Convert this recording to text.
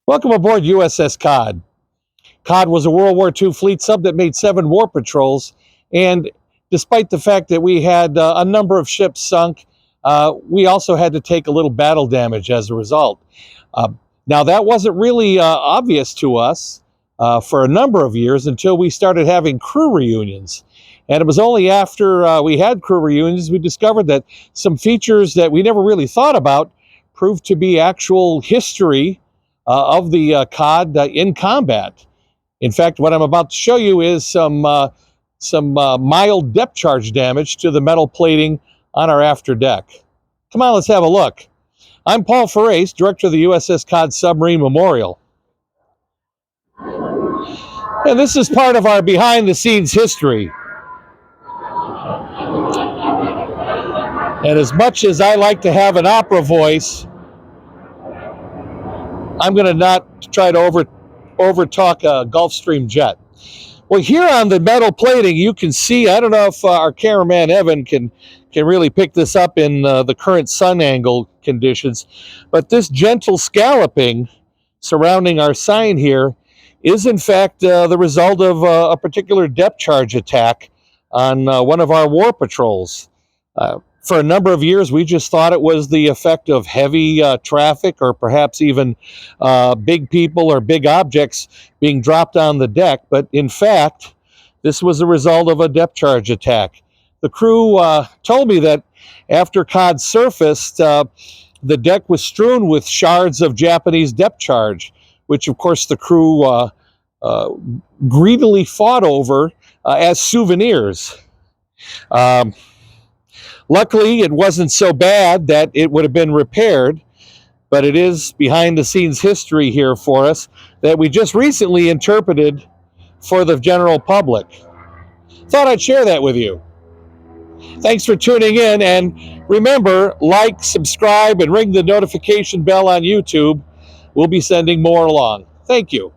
Welcome aboard USS Cod. Cod was a World War II fleet sub that made 7 war patrols, and despite the fact that we had a number of ships sunk, we also had to take a little battle damage as a result. Now, that wasn't really obvious to us for a number of years until we started having crew reunions. And it was only after we had crew reunions we discovered that some features that we never really thought about proved to be actual history of the Cod in combat. In fact, what I'm about to show you is some mild depth charge damage to the metal plating on our after deck. Come on, let's have a look. I'm Paul Ferrace, director of the USS Cod Submarine Memorial. And this is part of our behind-the-scenes history. And as much as I like to have an opera voice, I'm going to not try to overtalk a Gulfstream jet. Well, here on the metal plating, you can see, I don't know if our cameraman Evan can really pick this up in the current sun angle conditions, but this gentle scalloping surrounding our sign here is in fact the result of a particular depth charge attack on one of our war patrols. For a number of years, we just thought it was the effect of heavy traffic or perhaps even big people or big objects being dropped on the deck. But in fact, this was a result of a depth charge attack. The crew told me that after Cod surfaced, the deck was strewn with shards of Japanese depth charge, which of course the crew greedily fought over as souvenirs. Luckily, it wasn't so bad that it would have been repaired, but it is behind-the-scenes history here for us that we just recently interpreted for the general public. Thought I'd share that with you. Thanks for tuning in, and remember, like, subscribe, and ring the notification bell on YouTube. We'll be sending more along. Thank you.